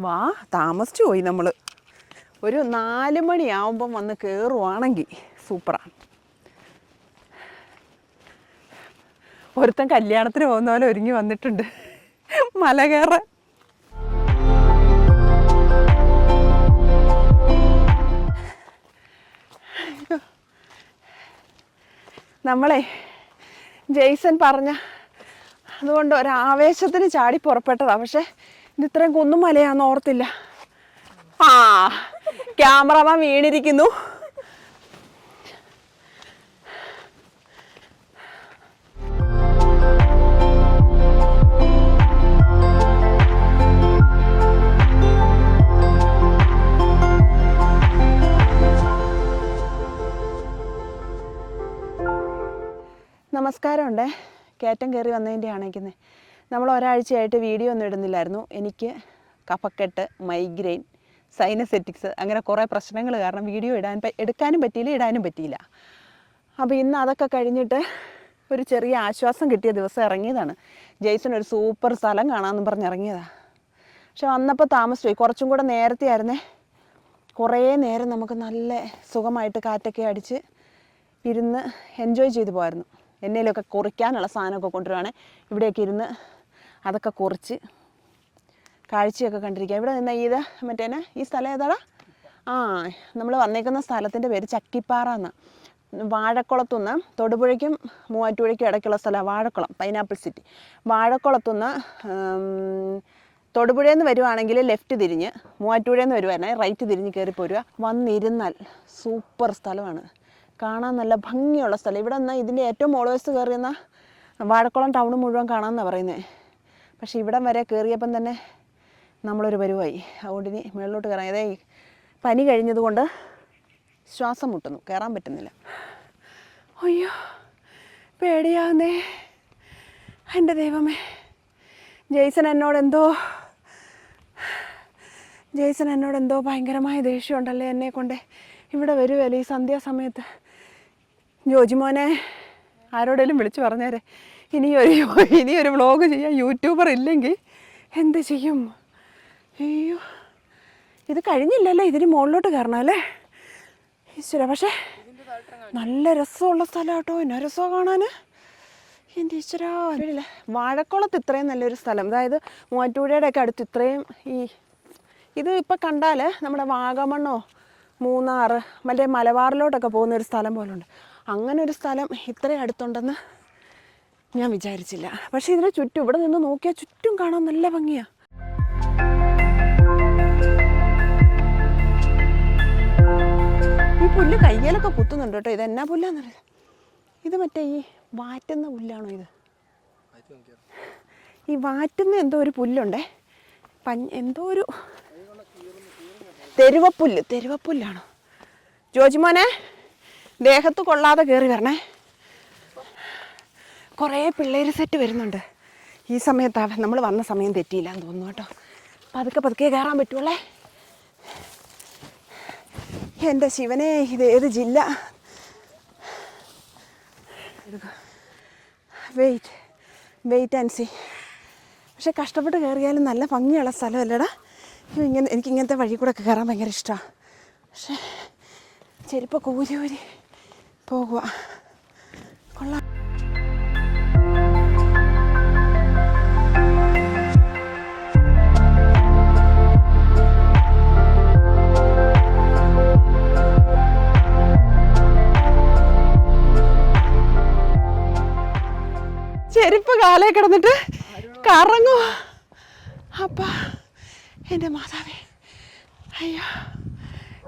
വാ, താമസിച്ചു പോയി നമ്മൾ. ഒരു 4 മണിയാവുമ്പം വന്ന് കയറുവാണെങ്കിൽ സൂപ്പറാണ്. ഒരുത്തൻ കല്യാണത്തിന് പോകുന്ന പോലെ ഒരുങ്ങി വന്നിട്ടുണ്ട് മല കയറാൻ. നമ്മളെ ജെയ്സൺ പറഞ്ഞ അതുകൊണ്ട് ഒരാവേശത്തിന് ചാടി പുറപ്പെട്ടതാണ്. പക്ഷെ ഇത് ഇത്രയും കുന്നും മലയാന്ന് ഓർത്തില്ല. ആ, ക്യാമറമാൻ വീണിരിക്കുന്നു. നമസ്കാരമുണ്ടേ. കയറ്റം കയറി വന്നതിൻ്റെയാണ് ഇരിക്കുന്നത്. നമ്മൾ ഒരാഴ്ചയായിട്ട് വീഡിയോ ഒന്നും ഇടുന്നില്ലായിരുന്നു. എനിക്ക് കഫക്കെട്ട്, മൈഗ്രെയിൻ, സൈനസെറ്റിക്സ്, അങ്ങനെ കുറേ പ്രശ്നങ്ങൾ കാരണം വീഡിയോ എടുക്കാനും പറ്റിയില്ല, ഇടാനും പറ്റിയില്ല. അപ്പോൾ ഇന്ന് അതൊക്കെ കഴിഞ്ഞിട്ട് ഒരു ചെറിയ ആശ്വാസം കിട്ടിയ ദിവസം ഇറങ്ങിയതാണ്. ജെയ്സൺ ഒരു സൂപ്പർ സ്ഥലം കാണാമെന്നും പറഞ്ഞ് ഇറങ്ങിയതാണ്. പക്ഷെ വന്നപ്പോൾ താമസിച്ചു പോയി. കുറച്ചും കൂടെ നേരത്തെ ആയിരുന്നേ കുറേ നേരം നമുക്ക് നല്ല സുഖമായിട്ട് കാറ്റൊക്കെ അടിച്ച് ഇരുന്ന് എൻജോയ് ചെയ്ത് പോകായിരുന്നു. എന്നേലൊക്കെ കുറിക്കാനുള്ള സാധനമൊക്കെ കൊണ്ടുവരുവാണെങ്കിൽ ഇവിടെയൊക്കെ ഇരുന്ന് അതൊക്കെ കുറിച്ച് കാഴ്ചയൊക്കെ കണ്ടിരിക്കുക. ഇവിടെ നിന്ന് ഇത് മറ്റേനെ ഈ സ്ഥലം ഏതാടാ? ആ, നമ്മൾ വന്നേക്കുന്ന സ്ഥലത്തിൻ്റെ പേര് ചക്കിപ്പാറ എന്നാണ്. വാഴക്കുളത്തുനിന്ന് തൊടുപുഴയ്ക്കും മൂവാറ്റുപുഴയ്ക്കും ഇടയ്ക്കുള്ള സ്ഥലമാണ് വാഴക്കുളം, പൈനാപ്പിൾ സിറ്റി. വാഴക്കുളത്തുനിന്ന് തൊടുപുഴയിൽ നിന്ന് വരുവാണെങ്കിൽ ലെഫ്റ്റ് തിരിഞ്ഞ്, മൂവാറ്റുപുഴയിൽ നിന്ന് വരുവാണെങ്കിൽ റൈറ്റ് തിരിഞ്ഞ് കയറി പോരുക. വന്നിരുന്നാൽ സൂപ്പർ സ്ഥലമാണ്, കാണാൻ നല്ല ഭംഗിയുള്ള സ്ഥലം. ഇവിടെ നിന്ന് ഇതിൻ്റെ ഏറ്റവും മുകളിൽ കയറിയെന്ന വാഴക്കുളം ടൗൺ മുഴുവൻ കാണാമെന്നാണ് പറയുന്നത്. പക്ഷേ ഇവിടം വരെ കയറിയപ്പം തന്നെ നമ്മളൊരു പരുവായി. അതുകൊണ്ട് ഇനി മുകളിലോട്ട് കയറാം. അതേ പനി കഴിഞ്ഞതുകൊണ്ട് ശ്വാസം മുട്ടുന്നു, കയറാൻ പറ്റുന്നില്ല. അയ്യോ, പേടിയാവുന്നേ എൻ്റെ ദൈവമേ. ജെയ്സൺ എന്നോട് എന്തോ ഭയങ്കരമായ ദേഷ്യമുണ്ടല്ലേ എന്നെ കൊണ്ട്. ഇവിടെ വരുമല്ലേ ഈ സന്ധ്യാസമയത്ത്. ജോജിമോനെ ആരോടെങ്കിലും വിളിച്ച് പറഞ്ഞേരെ, ഇനിയൊരു വ്ളോഗ് ചെയ്യാൻ യൂട്യൂബർ ഇല്ലെങ്കിൽ എന്ത് ചെയ്യും? അയ്യോ, ഇത് കഴിഞ്ഞില്ലല്ലേ, ഇതിന് മുകളിലോട്ട് കയറണം അല്ലേ ഈശ്വര. പക്ഷേ നല്ല രസമുള്ള സ്ഥലം കേട്ടോ, എന്നാ രസമാണ് കാണാൻ. എൻ്റെ ഈശ്വര, വാഴക്കുളത്ത് ഇത്രയും നല്ലൊരു സ്ഥലം, അതായത് മൂവാറ്റുപുഴയുടെയൊക്കെ അടുത്ത് ഇത്രയും ഇത് ഇപ്പം കണ്ടാൽ നമ്മുടെ വാഗമണ്ണോ മൂന്നാർ മറ്റേ മലബാറിലോട്ടൊക്കെ പോകുന്നൊരു സ്ഥലം പോലുണ്ട്. അങ്ങനെ ഒരു സ്ഥലം ഇത്രയും അടുത്തുണ്ടെന്ന് ഞാൻ വിചാരിച്ചില്ല. പക്ഷേ ഇതിന് ചുറ്റും ഇവിടെ നിന്ന് നോക്കിയാൽ ചുറ്റും കാണാൻ നല്ല ഭംഗിയാണ്. ഈ പുല്ല് കയ്യിലൊക്കെ കുത്തുന്നുണ്ട് കേട്ടോ. ഇതെന്നാ പുല്ലാന്നറിയാം. ഇത് മറ്റേ ഈ വാറ്റുന്ന പുല്ലാണോ ഇത്? ഈ വാറ്റുന്ന എന്തോ ഒരു പുല്ലുണ്ടേ, എന്തോ ഒരു തെരുവപ്പുല്ലാണോ? ജോജിമോനെ ദേഹത്ത് കൊള്ളാതെ കയറി വരണേ. കുറേ പിള്ളേർ സെറ്റ് വരുന്നുണ്ട്. ഈ സമയത്താണ് നമ്മൾ വന്ന സമയം തെറ്റിയില്ലാന്ന് തോന്നുന്നു കേട്ടോ. പതുക്കെ കയറാൻ പറ്റുള്ളേ. എൻ്റെ ശിവനെ, ഇതേത് ജില്ല? Wait and see. പക്ഷെ കഷ്ടപ്പെട്ട് കയറിയാലും നല്ല ഭംഗിയുള്ള സ്ഥലമല്ലേടാ. എനിക്കിങ്ങനത്തെ വഴി കൂടെ ഒക്കെ കയറാൻ ഭയങ്കര ഇഷ്ടമാണ്. പക്ഷേ ചെരുപ്പൊക്കെ ഊരി പോകുക. കൊള്ളാം. ചെരുപ്പ് കാലേ കിടന്നിട്ട് കറങ്ങുക. അപ്പാ എൻ്റെ മാതാവേ, അയ്യോ.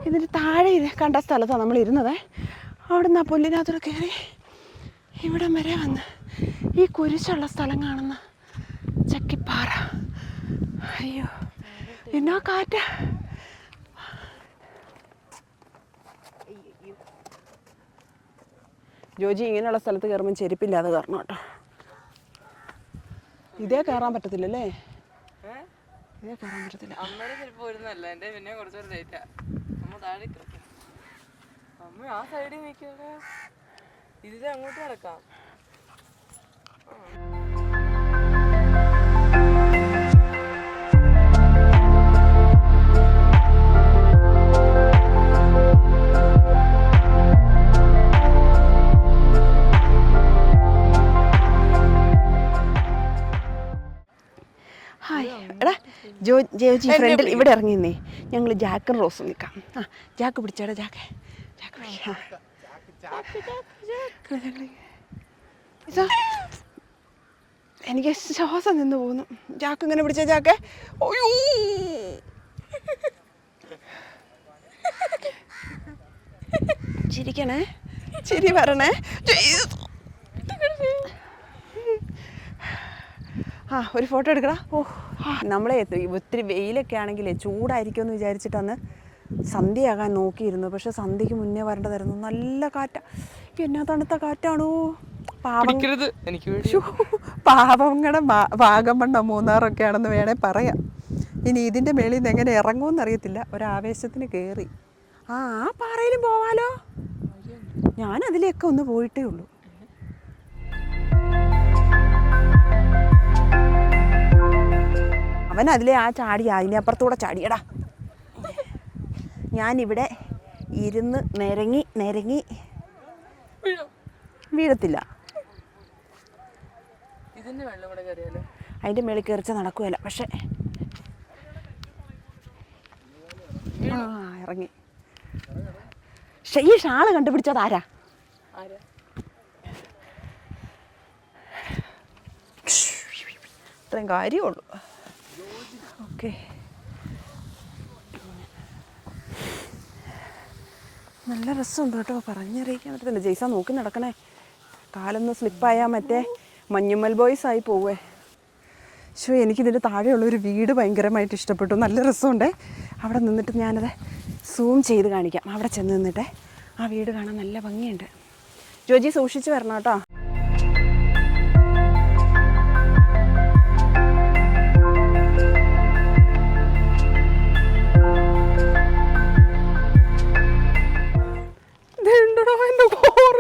ഇതിന് താഴെ കണ്ട സ്ഥലത്താണ് നമ്മൾ ഇരുന്നത്. അവിടെ നിന്ന് ആ പുല്ലിനകത്തോടെ കയറി ഇവിടം വരെ വന്ന് ഈ കുരിശുള്ള സ്ഥലം കാണുന്ന ചക്കിപ്പാറ. അയ്യോ, എന്നാ കാറ്റ്. ജോജി ഇങ്ങനെയുള്ള സ്ഥലത്ത് കയറുമ്പോൾ ചെരുപ്പില്ലാതെ കയറണം കേട്ടോ. ഇതേ കയറാൻ പറ്റത്തില്ലല്ലേ? ഇതേ കയറാൻ പറ്റത്തില്ല. അമ്മ ആ സൈഡിൽ നിൽക്കുക, ഇതിൽ അങ്ങോട്ട് നടക്കാം. ജോജി ഫ്രണ്ടിൽ ഇവിടെ ഇറങ്ങിന്നേ. ഞങ്ങൾ ജാക്കും റോസും നിൽക്കാം. ആ ജാക്ക് പിടിച്ചോടാ. ജാക്ക് പിടിക്കാം. എനിക്ക് ശ്വാസം നിന്ന് പോകുന്നു. ജാക്ക് ഇങ്ങനെ പിടിച്ച. ജാക്ക് ഓയോ ചിരിക്കണേ, ചിരി വരണേ. ആ ഒരു ഫോട്ടോ എടുക്കടാ. നമ്മളെ ഒത്തിരി വെയിലൊക്കെ ആണെങ്കിലേ ചൂടായിരിക്കുമെന്ന് വിചാരിച്ചിട്ടന്ന് സന്ധ്യയാകാൻ നോക്കിയിരുന്നു. പക്ഷെ സന്ധ്യയ്ക്ക് മുന്നേ വരേണ്ടതായിരുന്നു. നല്ല കാറ്റാ. എന്നാ തണുത്ത കാറ്റാണോ. പാവങ്ങളുടെ വാഗമണ്ണോ മൂന്നാറൊക്കെ ആണെന്ന് വേണേൽ പറയാം. ഇനി ഇതിൻ്റെ മേളിൽ നിന്ന് എങ്ങനെ ഇറങ്ങുമെന്ന് അറിയത്തില്ല. ഒരാവേശത്തിന് കയറി. ആ പാറയിലും പോവാലോ. ഞാൻ അതിലേക്ക് ഒന്ന് പോയിട്ടേ ഉള്ളൂ. അവൻ അതിലെ ആ ചാടി അതിനപ്പുറത്തൂടെ ചാടിയടാ. ഞാനിവിടെ ഇരുന്ന് നിരങ്ങി വീഴത്തില്ല. അതിൻ്റെ മേളിൽ കയറിച്ച നടക്കുകയല്ല. പക്ഷെ ആ ഇറങ്ങി. ഈ ഷാള് കണ്ടുപിടിച്ചത് ആരാ? ഇത്രയും കാര്യമുള്ളൂ. ഓക്കെ, നല്ല രസമുണ്ട് കേട്ടോ. പറഞ്ഞറിയിക്കാൻ പറ്റത്തില്ല. ജയ്സ നോക്കി നടക്കണേ. കാലൊന്ന് സ്ലിപ്പായാൽ മറ്റേ മഞ്ഞുമ്മൽ ബോയ്സ് ആയി പോവേ. എനിക്കിതിൻ്റെ താഴെയുള്ളൊരു വീട് ഭയങ്കരമായിട്ട് ഇഷ്ടപ്പെട്ടു. നല്ല രസമുണ്ടേ. അവിടെ നിന്നിട്ട് ഞാനത് സൂം ചെയ്ത് കാണിക്കാം. അവിടെ ചെന്ന് നിന്നിട്ട് ആ വീട് കാണാൻ നല്ല ഭംഗിയുണ്ട്. ജോജി സൂക്ഷിച്ച് വരണം കേട്ടോ.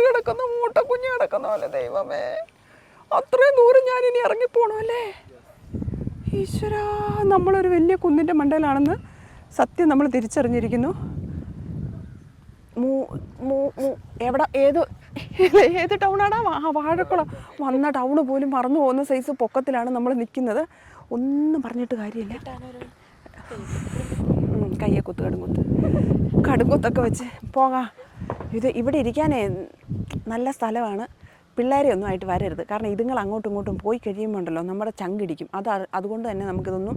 കിടക്കുന്ന മൂട്ടക്കുഞ്ഞ് കിടക്കുന്ന പോലെ. ദൈവമേ, അത്രയും ദൂരം ഞാനിനി ഇറങ്ങിപ്പോണോ അല്ലേ? ഈശ്വര, നമ്മളൊരു വലിയ കുന്നിൻ്റെ മണ്ടയിലാണെന്ന് സത്യം നമ്മൾ തിരിച്ചറിഞ്ഞിരിക്കുന്നു. ഏത് ടൗണാടാ? വാഴക്കുളം. വന്ന ടൗണ് പോലും മറന്നു പോകുന്ന സൈസ് പൊക്കത്തിലാണ് നമ്മൾ നിൽക്കുന്നത്. ഒന്നും പറഞ്ഞിട്ട് കാര്യമില്ല. കയ്യെ കടുങ്കുത്തൊക്കെ വെച്ച് പോകാം. ഇവിടെ ഇരിക്കാനേ നല്ല സ്ഥലമാണ്. പിള്ളേരെ ഒന്നും ആയിട്ട് വരരുത്. കാരണം ഇതുങ്ങൾ അങ്ങോട്ടും ഇങ്ങോട്ടും പോയി കഴിയുമ്പോണ്ടല്ലോ നമ്മുടെ ചങ്കിടിക്കും. അതുകൊണ്ട് തന്നെ നമുക്കിതൊന്നും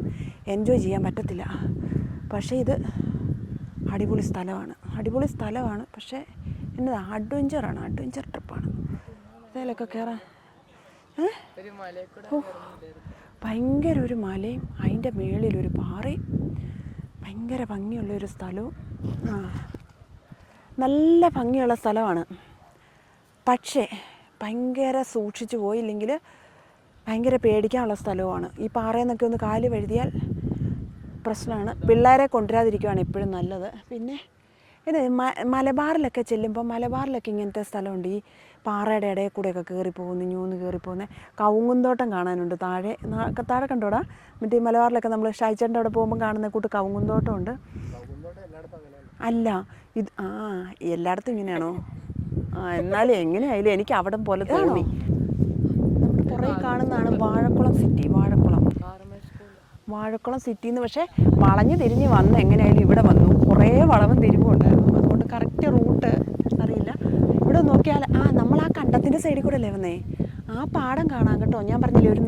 എൻജോയ് ചെയ്യാൻ പറ്റത്തില്ല. പക്ഷേ ഇത് അടിപൊളി സ്ഥലമാണ്. പക്ഷേ എന്നതാ അഡ്വഞ്ചർ ട്രിപ്പാണ്. ഇതിലൊക്കെ കയറാൻ ഭയങ്കര ഒരു മലയും അതിൻ്റെ മേളിലൊരു പാറയും ഭയങ്കര ഭംഗിയുള്ളൊരു സ്ഥലവും. നല്ല ഭംഗിയുള്ള സ്ഥലമാണ്. പക്ഷേ ഭയങ്കര സൂക്ഷിച്ചു പോയില്ലെങ്കിൽ ഭയങ്കര പേടിക്കാനുള്ള സ്ഥലവുമാണ്. ഈ പാറയിൽ നിന്നൊക്കെ ഒന്ന് കാല് വഴുതിയാൽ പ്രശ്നമാണ്. പിള്ളേരെ കൊണ്ടുവരാതിരിക്കുകയാണ് എപ്പോഴും നല്ലത്. പിന്നെ ഇത് മലബാറിലൊക്കെ ചെല്ലുമ്പോൾ മലബാറിലൊക്കെ ഇങ്ങനത്തെ സ്ഥലമുണ്ട്. ഈ പാറയുടെ ഇടയിൽ കൂടെയൊക്കെ കയറിപ്പോകുന്നു കയറിപ്പോകുന്നത്. കവുങ്ങുന്തോട്ടം കാണാനുണ്ട് താഴെ കണ്ടോടാ. മറ്റേ മലബാറിലൊക്കെ നമ്മൾ ഷായിച്ചേട്ടൻ്റെ അവിടെ പോകുമ്പോൾ കാണുന്ന കൂട്ട് കവുങ്ങുന്തോട്ടമുണ്ട്. അല്ല ഇത് എല്ലായിടത്തും ഇങ്ങനെയാണോ? എന്നാലും എങ്ങനെയായാലും എനിക്ക് അവിടം പോലെ തോന്നി. നമ്മുടെ പുറകെ കാണുന്നതാണ് വാഴക്കുളം സിറ്റിന്ന്. പക്ഷേ വളഞ്ഞ് തിരിഞ്ഞ് വന്ന് എങ്ങനെയായാലും ഇവിടെ വന്നു. കുറേ വളവും തിരിവും ഉണ്ടായിരുന്നു. അതുകൊണ്ട് കറക്റ്റ് റൂട്ട് അറിയില്ല. ഇവിടെ നോക്കിയാൽ നമ്മൾ ആ കണ്ടത്തിൻ്റെ സൈഡിൽ കൂടെ അല്ലേ വന്നേ. ആ പാടം കാണാം കേട്ടോ. ഞാൻ പറഞ്ഞില്ലേ ഒരു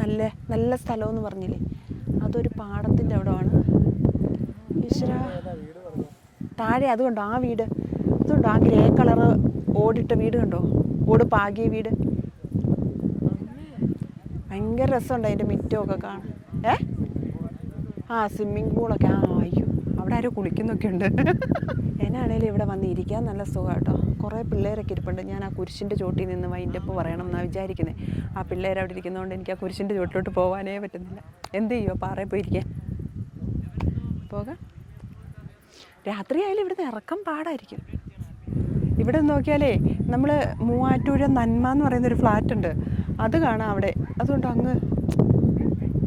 നല്ല സ്ഥലമെന്ന് പറഞ്ഞില്ലേ, അതൊരു പാടത്തിൻ്റെ അവിടെ ആണ്. ഈശ്വര, താഴെ അതുകൊണ്ടോ ആ വീട്, അതുകൊണ്ടോ ആ ഗ്രേ കളറ് ഓടിട്ട വീട് കണ്ടോ, ഓട് പാകിയ വീട്. ഭയങ്കര രസമുണ്ട് അതിൻ്റെ മിറ്റമൊക്കെ കാണാൻ. സ്വിമ്മിങ് പൂളൊക്കെ. അയ്യോ, അവിടെ ആരോ കുളിക്കുന്നൊക്കെ ഉണ്ട്. എന്നാണേലും ഇവിടെ വന്ന് ഇരിക്കാൻ നല്ല സുഖം കേട്ടോ. കുറേ പിള്ളേരൊക്കെ ഇരിപ്പുണ്ട്. ഞാൻ ആ കുരിശിൻ്റെ ചോട്ടിൽ നിന്ന് വൈൻഡപ്പ് പറയണം എന്നാണ് വിചാരിക്കുന്നത്. ആ പിള്ളേർ അവിടെ ഇരിക്കുന്നതുകൊണ്ട് എനിക്ക് ആ കുരിശിൻ്റെ ചോട്ടിലോട്ട് പോകാനേ പറ്റുന്നില്ല. എന്ത് ചെയ്യുമോ, പാറയിൽ പോയിരിക്കാൻ. പോകാം. രാത്രിയായാലും ഇവിടുന്ന് ഇറക്കം പാടായിരിക്കും. ഇവിടെ നോക്കിയാലേ നമ്മൾ മൂവാറ്റൂർ നന്മ എന്ന് പറയുന്നൊരു ഫ്ലാറ്റ് ഉണ്ട്, അത് കാണാം അവിടെ. അതുകൊണ്ട് അങ്ങ്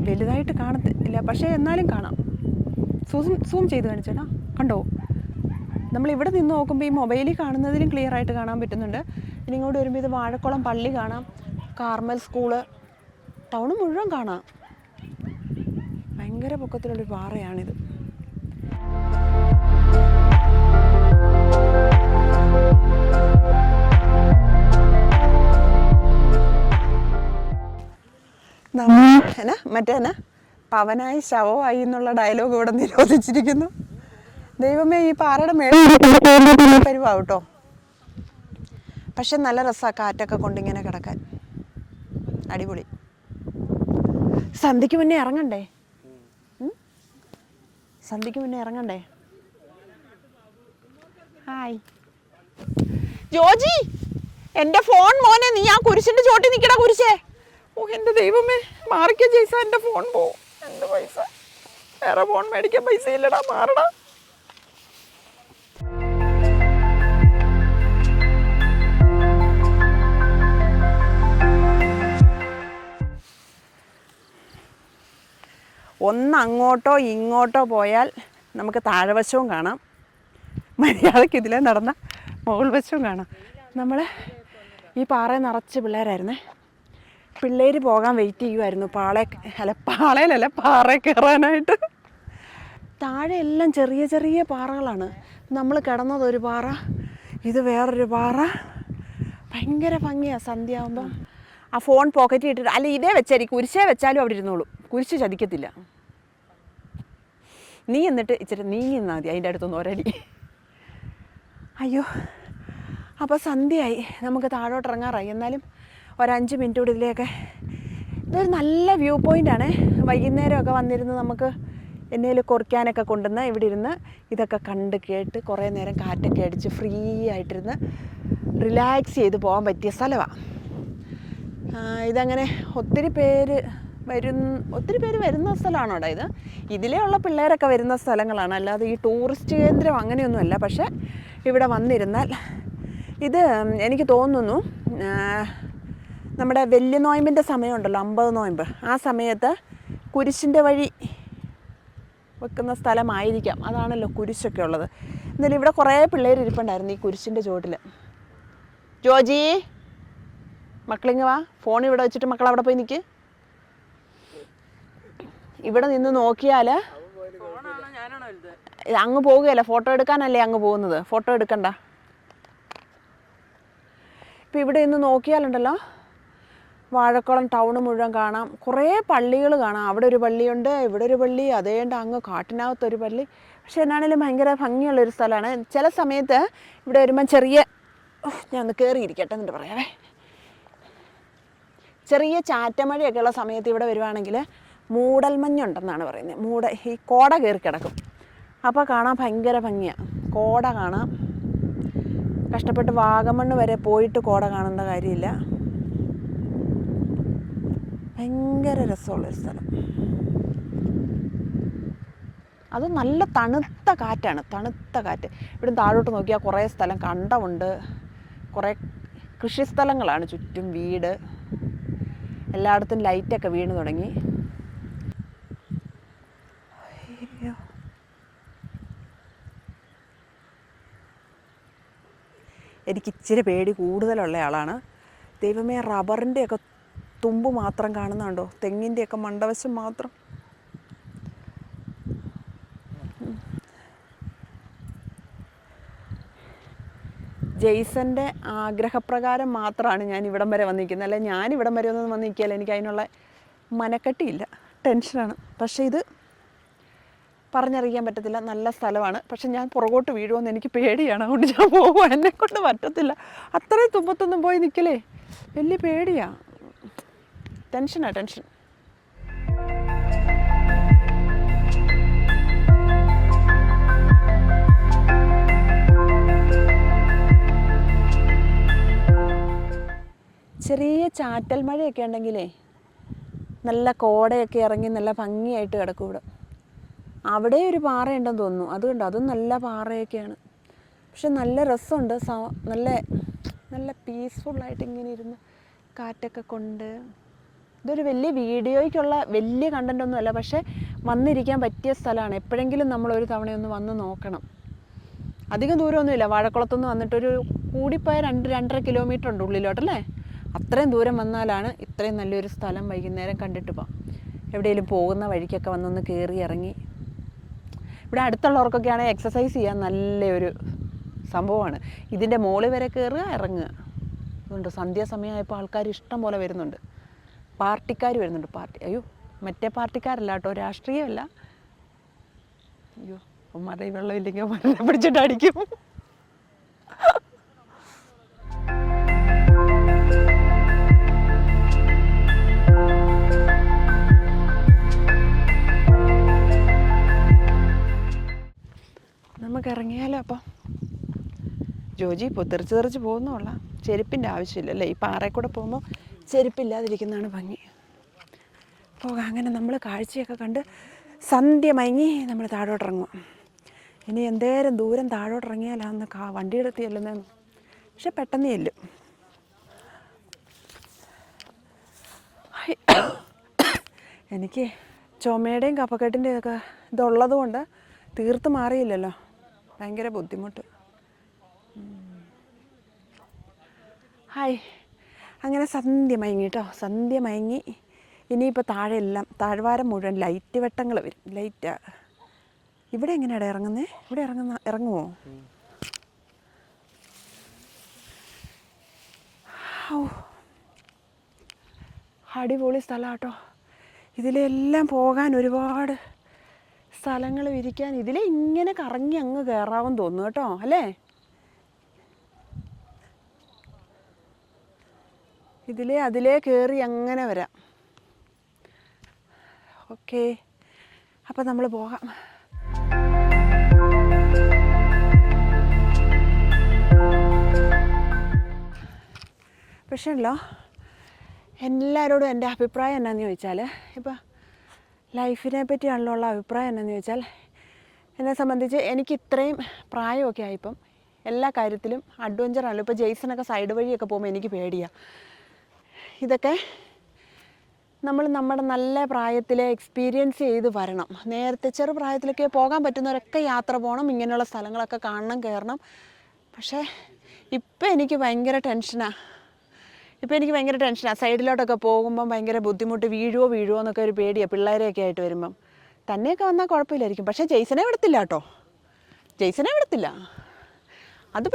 വലുതായിട്ട് കാണത്തില്ല, പക്ഷേ എന്നാലും കാണാം. സൂം ചെയ്ത് കാണിച്ചേട്ടാ, കണ്ടോ? നമ്മളിവിടെ നിന്ന് നോക്കുമ്പോൾ ഈ മൊബൈലിൽ കാണുന്നതിലും ക്ലിയർ ആയിട്ട് കാണാൻ പറ്റുന്നുണ്ട്. ഇനി ഇങ്ങോട്ട് വരുമ്പോൾ ഇത് വാഴക്കുളം പള്ളി കാണാം, കാർമൽ സ്കൂള്, ടൗണ് മുഴുവൻ കാണാം. ഭയങ്കര ഭയങ്കര പൊക്കത്തിലുള്ളൊരു പാറയാണിത്. മറ്റേ പവനായി ശവമായി എന്നുള്ള ഡയലോഗ് ഇവിടെ നിരോധിച്ചിരിക്കുന്നു. ദൈവമേ, ഈ പാറയുടെ മേളിൽ പരിവാട്ടോ. പക്ഷെ നല്ല രസമാണ് കാറ്റൊക്കെ കൊണ്ടിങ്ങനെ കിടക്കാൻ. അടിപൊളി. സന്ധ്യയ്ക്ക് മുന്നേ ഇറങ്ങണ്ടേ? സന്ധ്യയ്ക്ക് മുന്നേ ഇറങ്ങണ്ടേ? ഹായ് ജോജി, എൻ്റെ ഫോൺ മോനെ, നീ ആ കുരിശിൻ്റെ ചോട്ടിൽ നിൽക്കടാ കുരിശേ. ഓ എൻ്റെ ദൈവമേ, മാറിക്ക ജയ്സ, എൻ്റെ ഫോൺ പോവും. എൻ്റെ പൈസ, വേറെ ഫോൺ മേടിക്കാൻ പൈസ ഇല്ലടാ, മാറടാ. ഒന്ന് അങ്ങോട്ടോ ഇങ്ങോട്ടോ പോയാൽ നമുക്ക് താഴ്വശവും കാണാം, മര്യാദയ്ക്ക് ഇതിലേ നടന്ന മുകൾ വശവും കാണാം. നമ്മൾ ഈ പാറ നിറച്ച് പിള്ളേരായിരുന്നേ. പിള്ളേർ പോകാൻ വെയിറ്റ് ചെയ്യുമായിരുന്നു പാളയിലല്ല പാറ കയറാനായിട്ട്. താഴെ എല്ലാം ചെറിയ ചെറിയ പാറകളാണ്. നമ്മൾ കിടന്നതൊരു പാറ, ഇത് വേറൊരു പാറ. ഭയങ്കര ഭംഗിയാണ് സന്ധ്യ ആകുമ്പോൾ. ആ ഫോൺ പോക്കറ്റിൽ ഇട്ടിട്ട്, അല്ല ഇതേ വെച്ചായിരിക്കും, കുരിശേ വെച്ചാലും അവിടെ ഇരുന്നോളൂ, കുരിശ് ചതിക്കത്തില്ല. നീ എന്നിട്ട് ഇച്ചിരി നീങ്ങി നിന്നാൽ മതി അതിൻ്റെ അടുത്തൊന്ന് ഒരടി. അയ്യോ, അപ്പോൾ സന്ധ്യയായി, നമുക്ക് താഴോട്ട് ഇറങ്ങാറായി. എന്നാലും ഒരു 5 മിനിറ്റ് കൂടി ഇതിലേക്ക്. ഇതൊരു നല്ല വ്യൂ പോയിൻ്റാണ്. വൈകുന്നേരമൊക്കെ വന്നിരുന്ന് നമുക്ക് എന്നേലും കുറിക്കാനൊക്കെ കൊണ്ടുവന്ന് ഇവിടെ ഇരുന്ന് ഇതൊക്കെ കണ്ട് കേട്ട് കുറേ നേരം കാറ്റൊക്കെ അടിച്ച് ഫ്രീ ആയിട്ടിരുന്ന് റിലാക്സ് ചെയ്ത് പോകാൻ പറ്റിയ സ്ഥലമാണ്. ഇതങ്ങനെ ഒത്തിരി പേര് വരുന്ന സ്ഥലമാണോ ഇത്? ഇതിലേ ഉള്ള പിള്ളേരൊക്കെ വരുന്ന സ്ഥലങ്ങളാണ്, അല്ലാതെ ഈ ടൂറിസ്റ്റ് കേന്ദ്രം അങ്ങനെയൊന്നുമല്ല. പക്ഷേ ഇവിടെ വന്നിരുന്നാൽ ഇത് എനിക്ക് തോന്നുന്നു നമ്മുടെ വലിയ നോയമ്പിൻ്റെ സമയമുണ്ടല്ലോ, 50 നോയമ്പ്, ആ സമയത്ത് കുരിശിൻ്റെ വഴി വെക്കുന്ന സ്ഥലമായിരിക്കാം. അതാണല്ലോ കുരിശൊക്കെ ഉള്ളത്. എന്നാലും ഇവിടെ കുറേ പിള്ളേർ ഇരിപ്പുണ്ടായിരുന്നു ഈ കുരിശിൻ്റെ ചുവട്ടിൽ. ജോജി, മക്കളിങ്ങ് വാ, ഫോൺ ഇവിടെ വെച്ചിട്ട് മക്കൾ അവിടെ പോയി നിൽക്ക്. ഇവിടെ നിന്ന് നോക്കിയാൽ അങ്ങ് പോവുകയല്ല, ഫോട്ടോ എടുക്കാനല്ലേ അങ്ങ് പോകുന്നത്, ഫോട്ടോ എടുക്കണ്ട. ഇപ്പം ഇവിടെ നിന്ന് നോക്കിയാലുണ്ടല്ലോ വാഴക്കുളം ടൗണ് മുഴുവൻ കാണാം. കുറേ പള്ളികൾ കാണാം. അവിടെ ഒരു പള്ളിയുണ്ട്, ഇവിടെ ഒരു പള്ളി, അതേണ്ട അങ്ങ് കാട്ടിനകത്തൊരു പള്ളി. പക്ഷെ എന്നാണേലും ഭയങ്കര ഭംഗിയുള്ളൊരു സ്ഥലമാണ്. ചില സമയത്ത് ഇവിടെ വരുമ്പം ഞാൻ ഒന്ന് കയറിയിരിക്കട്ടെ എന്നിട്ട് പറയാവേ. ചെറിയ ചാറ്റമഴയൊക്കെയുള്ള സമയത്ത് ഇവിടെ വരുവാണെങ്കിൽ മൂടൽമഞ്ഞുണ്ടെന്നാണ് പറയുന്നത്. ഈ കോട കയറി കിടക്കും. അപ്പോൾ കാണാൻ ഭയങ്കര ഭംഗിയാണ്. കോട കാണാം. കഷ്ടപ്പെട്ട് വാഗമണ്ണ് വരെ പോയിട്ട് കോട കാണേണ്ട കാര്യമില്ല. ഭയങ്കര രസമുള്ളൊരു സ്ഥലം. അത് നല്ല തണുത്ത കാറ്റാണ്, തണുത്ത കാറ്റ്. ഇവിടെ താഴോട്ട് നോക്കിയാൽ കുറേ സ്ഥലം കണ്ടമുണ്ട്, കുറേ കൃഷിസ്ഥലങ്ങളാണ് ചുറ്റും, വീട്, എല്ലായിടത്തും ലൈറ്റൊക്കെ വീണ് തുടങ്ങി. എനിക്ക് ഇച്ചിരി പേടി കൂടുതലുള്ള ആളാണ്. ദൈവമേ, റബ്ബറിൻ്റെയൊക്കെ തുമ്പ് മാത്രം കാണുന്നുണ്ടോ, തെങ്ങിൻ്റെയൊക്കെ മണ്ടവശം മാത്രം. ജെയ്സൻ്റെ ആഗ്രഹപ്രകാരം മാത്രമാണ് ഞാൻ ഇവിടം വരെ വന്നിരിക്കുന്നത്. അല്ലെ ഞാൻ ഇവിടം വരെ ഒന്നും വന്ന് നിൽക്കിയാൽ എനിക്ക് അതിനുള്ള മനക്കെട്ടിയില്ല, ടെൻഷനാണ്. പക്ഷേ ഇത് പറഞ്ഞറിയിക്കാൻ പറ്റത്തില്ല. നല്ല സ്ഥലമാണ്. പക്ഷെ ഞാൻ പുറകോട്ട് വീഴുമെന്ന് എനിക്ക് പേടിയാണ്. അതുകൊണ്ട് ഞാൻ പോകും, എന്നെക്കൊണ്ട് പറ്റത്തില്ല. അത്രയും തുമ്പത്തൊന്നും പോയി നിൽക്കലേ വലിയ പേടിയാണ്, ടെൻഷനാണ്, ടെൻഷൻ. ചെറിയ ചാറ്റൽ മഴയൊക്കെ ഉണ്ടെങ്കിലേ നല്ല കോടയൊക്കെ ഇറങ്ങി നല്ല ഭംഗിയായിട്ട് കിടക്കും ഇവിടെ. അവിടെ ഒരു പാറയുണ്ടെന്ന് തോന്നുന്നു, അതുകൊണ്ട് അതും നല്ല പാറയൊക്കെയാണ്. പക്ഷെ നല്ല രസമുണ്ട്, നല്ല നല്ല പീസ്ഫുള്ളായിട്ട് ഇങ്ങനെ ഇരുന്ന് കാറ്റൊക്കെ കൊണ്ട്. ഇതൊരു വലിയ വീഡിയോയ്ക്കുള്ള വലിയ കണ്ടൻ്റ് ഒന്നുമല്ല, പക്ഷേ വന്നിരിക്കാൻ പറ്റിയ സ്ഥലമാണ്. എപ്പോഴെങ്കിലും നമ്മളൊരു തവണയൊന്ന് വന്ന് നോക്കണം. അധികം ദൂരമൊന്നുമില്ല. വാഴക്കുളത്തുനിന്ന് വന്നിട്ടൊരു കൂടിപ്പോയ 2-2.5 കിലോമീറ്റർ ഉണ്ട് ഉള്ളിലോട്ടല്ലേ. അത്രയും ദൂരം വന്നാലാണ് ഇത്രയും നല്ലൊരു സ്ഥലം വൈകുന്നേരം കണ്ടിട്ട് പോകാം. എവിടെയെങ്കിലും പോകുന്ന വഴിക്കൊക്കെ വന്നൊന്ന് കയറി ഇറങ്ങി. ഇവിടെ അടുത്തുള്ളവർക്കൊക്കെ ആണെങ്കിൽ എക്സസൈസ് ചെയ്യാൻ നല്ലൊരു സംഭവമാണ്. ഇതിൻ്റെ മുകളിൽ വരെ കയറുക ഇറങ്ങുക. അതുകൊണ്ട് സന്ധ്യാസമയമായപ്പോൾ ആൾക്കാർ ഇഷ്ടം പോലെ വരുന്നുണ്ട്. പാർട്ടിക്കാർ വരുന്നുണ്ട്. അയ്യോ മറ്റേ പാർട്ടിക്കാരല്ല കേട്ടോ, രാഷ്ട്രീയമല്ല. അയ്യോ ഉമ്മാരുടെ ഈ വെള്ളമില്ലെങ്കിൽ മരണം പിടിച്ചിട്ട് അടിക്കും. നമുക്ക് ഇറങ്ങിയാലോ അപ്പം? ജോജി ഇപ്പോൾ തെറിച്ച് പോകുന്നോള. ചെരുപ്പിൻ്റെ ആവശ്യമില്ലല്ലേ, ഈ പാറയിൽ കൂടെ പോകുമ്പോൾ ചെരുപ്പില്ലാതിരിക്കുന്നതാണ് ഭംഗി. പോകാം. അങ്ങനെ നമ്മൾ കാഴ്ചയൊക്കെ കണ്ട് സന്ധ്യ മയങ്ങി നമ്മൾ താഴോട്ടിറങ്ങും. ഇനി എന്തേരം ദൂരം താഴോട്ടിറങ്ങിയാലാന്ന് വണ്ടിയുടെ അടുത്ത് ചെല്ലുന്നതെന്ന്. പക്ഷെ പെട്ടെന്ന് ചെല്ലും. എനിക്ക് ചുമയുടെയും കഫക്കെട്ടിൻ്റെയും ഒക്കെ ഇതുള്ളത് കൊണ്ട് തീർത്ത് മാറിയില്ലല്ലോ, ഭയങ്കര ബുദ്ധിമുട്ട്. ഹായ്. അങ്ങനെ സന്ധ്യ മയങ്ങി കേട്ടോ, സന്ധ്യ മയങ്ങി. ഇനിയിപ്പോൾ താഴെ എല്ലാം താഴ്വാരം മുഴുവൻ ലൈറ്റ് വെട്ടങ്ങൾ വരും. ലൈറ്റ് ഇവിടെ എങ്ങനെയാണ് ഇറങ്ങുന്നത്? ഇവിടെ ഇറങ്ങുമോ? ഓ അടിപൊളി സ്ഥലം കേട്ടോ. ഇതിലെല്ലാം പോകാൻ ഒരുപാട് സ്ഥലങ്ങൾ വിരിക്കാൻ. ഇതിലെ ഇങ്ങനെ കറങ്ങി അങ്ങ് കയറാമെന്ന് തോന്നുന്നു കേട്ടോ, അല്ലേ? അതിലേ കയറി അങ്ങനെ വരാം. ഓക്കെ, അപ്പം നമ്മൾ പോകാം. പക്ഷേ ഉണ്ടല്ലോ, എല്ലാവരോടും എൻ്റെ അഭിപ്രായം എന്നാന്ന് ചോദിച്ചാൽ, ഇപ്പം ലൈഫിനെ പറ്റിയാണല്ലോ ഉള്ള അഭിപ്രായം എന്നാന്ന് ചോദിച്ചാൽ, എന്നെ സംബന്ധിച്ച് എനിക്ക് ഇത്രയും പ്രായമൊക്കെ ആയിപ്പം എല്ലാ കാര്യത്തിലും അഡ്വഞ്ചറാണല്ലോ. ഇപ്പോൾ ജെയ്സണൊക്കെ സൈഡ് വഴിയൊക്കെ പോകുമ്പോൾ എനിക്ക് പേടിയാണ്. ഇതൊക്കെ നമ്മുടെ നല്ല പ്രായത്തിലെ എക്സ്പീരിയൻസ് ചെയ്ത് വരണം. നേരത്തെ ചെറുപ്രായത്തിലൊക്കെ പോകാൻ പറ്റുന്നവരൊക്കെ യാത്ര പോകണം, ഇങ്ങനെയുള്ള സ്ഥലങ്ങളൊക്കെ കാണണം, കയറണം. പക്ഷേ ഇപ്പം എനിക്ക് ഭയങ്കര ടെൻഷനാണ്. സൈഡിലോട്ടൊക്കെ പോകുമ്പം ഭയങ്കര ബുദ്ധിമുട്ട്. വീഴുമോ എന്നൊക്കെ ഒരു പേടിയാണ്, പിള്ളേരെയൊക്കെ ആയിട്ട് വരുമ്പം. തന്നെയൊക്കെ വന്നാൽ കുഴപ്പമില്ലായിരിക്കും. പക്ഷേ ജെയ്സനെ വിടത്തില്ല കേട്ടോ, അത്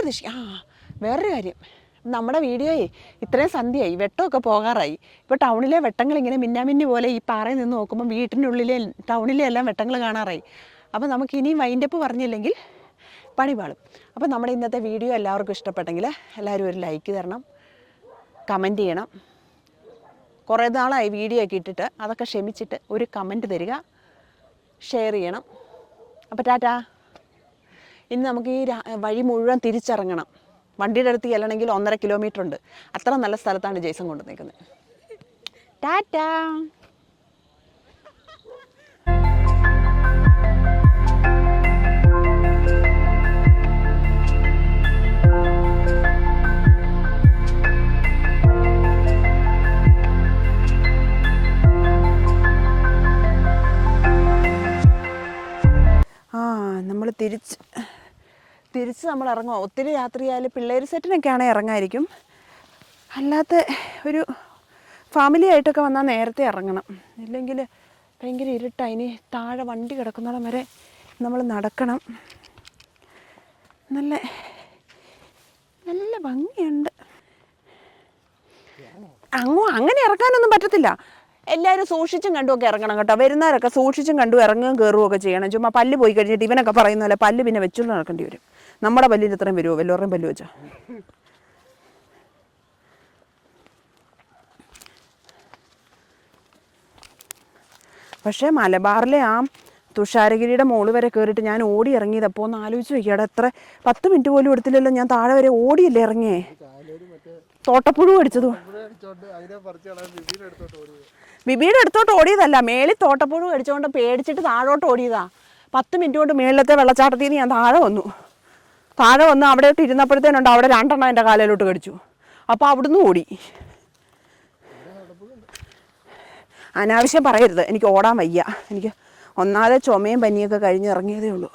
വേറൊരു കാര്യം, നമ്മുടെ വീഡിയോയെ ഇത്രയും സന്ധ്യയായി, വെട്ടമൊക്കെ പോകാറായി. ഇപ്പോൾ ടൗണിലെ വെട്ടങ്ങൾ ഇങ്ങനെ മിന്നാമിന്നി പോലെ ഈ പാറയിൽ നിന്ന് നോക്കുമ്പോൾ വീട്ടിനുള്ളിലെ ടൗണിലെ എല്ലാം വെട്ടങ്ങൾ കാണാറായി. അപ്പോൾ നമുക്ക് ഇനിയും വൈൻഡപ്പ് പറഞ്ഞില്ലെങ്കിൽ പണി പാളും. അപ്പോൾ നമ്മുടെ ഇന്നത്തെ വീഡിയോ എല്ലാവർക്കും ഇഷ്ടപ്പെട്ടെങ്കിൽ എല്ലാവരും ഒരു ലൈക്ക് തരണം, കമൻറ്റ് ചെയ്യണം. കുറേ നാളായി വീഡിയോ ഒക്കെ ഇട്ടിട്ട്, അതൊക്കെ ക്ഷമിച്ചിട്ട് ഒരു കമൻറ്റ് തരിക, ഷെയർ ചെയ്യണം. അപ്പോൾ ടാറ്റാ. ഇനി നമുക്ക് ഈ വഴി മുഴുവൻ തിരിച്ചിറങ്ങണം. വണ്ടിയുടെ അടുത്ത് ചെല്ലണമെങ്കിൽ 1.5 കിലോമീറ്റർ ഉണ്ട്. അത്ര നല്ല സ്ഥലത്താണ് ജെയ്സൺ കൊണ്ടു നിൽക്കുന്നത്. ടാറ്റാ. നമ്മൾ തിരിച്ച് നമ്മൾ ഇറങ്ങുക. ഒത്തിരി രാത്രിയായാലും പിള്ളേർ സെറ്റിനൊക്കെ ആണെങ്കിൽ ഇറങ്ങായിരിക്കും. അല്ലാത്ത ഒരു ഫാമിലി ആയിട്ടൊക്കെ വന്നാൽ നേരത്തെ ഇറങ്ങണം, ഇല്ലെങ്കിൽ ഭയങ്കര ഇരുട്ടാണ്. ഇനി താഴെ വണ്ടി കിടക്കുന്നിടം വരെ നമ്മൾ നടക്കണം. നല്ല ഭംഗിയുണ്ട്. അങ്ങനെ ഇറക്കാനൊന്നും പറ്റത്തില്ല. എല്ലാവരും സൂക്ഷിച്ചും കണ്ടുമൊക്കെ ഇറങ്ങണം കേട്ടോ. വരുന്നവരൊക്കെ സൂക്ഷിച്ചും കണ്ടും ഇറങ്ങുകയും കയറുകയൊക്കെ ചെയ്യണം. ചുമ്മാ പല്ല് പോയി കഴിഞ്ഞിട്ട് ഇവനൊക്കെ പറയുന്ന പോലെ പല്ല് പിന്നെ വെച്ചുകൊണ്ട് നടക്കേണ്ടി വരും. നമ്മുടെ പല്ലിന് ഇത്രയും വരുമോ? വല്ലവരുടെയും പല്ല് വെച്ചോ? പക്ഷേ മലബാറിലെ ആ തുഷാരഗിരിയുടെ മോള് വരെ കയറിയിട്ട് ഞാൻ ഓടി ഇറങ്ങിയത്. അപ്പോൾ ഒന്ന് ആലോചിച്ച് നോക്കി, അവിടെ എത്ര 10 മിനിറ്റ് പോലും എടുത്തില്ലല്ലോ. ഞാൻ താഴെ വരെ ഓടിയല്ലേ ഇറങ്ങിയേ. തോട്ടപ്പുഴു അടിച്ചതു. ബിബിയുടെ അടുത്തോട്ട് ഓടിയതല്ല, മേളിൽ തോട്ടപ്പുഴു അടിച്ചുകൊണ്ട് പേടിച്ചിട്ട് താഴോട്ട് ഓടിയതാ. 10 മിനിറ്റ് കൊണ്ട് മേളിലത്തെ വെള്ളച്ചാട്ടത്തിൽ നിന്ന് ഞാൻ താഴെ വന്നു അവിടെ ഇരുന്നപ്പോഴത്തേനുണ്ട് അവിടെ 2 എണ്ണം എൻ്റെ കാലിലോട്ട് കടിച്ചു. അപ്പോൾ അവിടുന്ന് ഓടി. അനാവശ്യം പറയരുത്, എനിക്ക് ഓടാൻ വയ്യ. എനിക്ക് ഒന്നാമതെ ചുമയും പനിയൊക്കെ കഴിഞ്ഞ് ഇറങ്ങിയതേ ഉള്ളൂ.